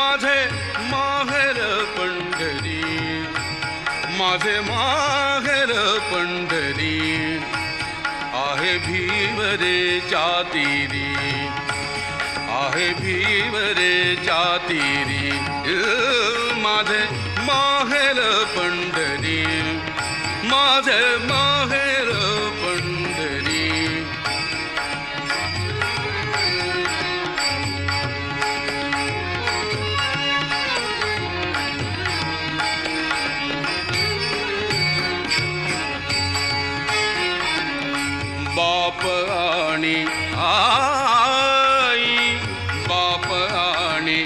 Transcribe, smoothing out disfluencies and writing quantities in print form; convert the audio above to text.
माझे माहेर पंढरी, माझे माहेर पंढरी, आहे भीवरेच्या तीरी, आहे भीवरेच्या तीरी, माझे माहेर पंढरी, माझे माहेर पंढरी. बाप आणि आई, बाप आणि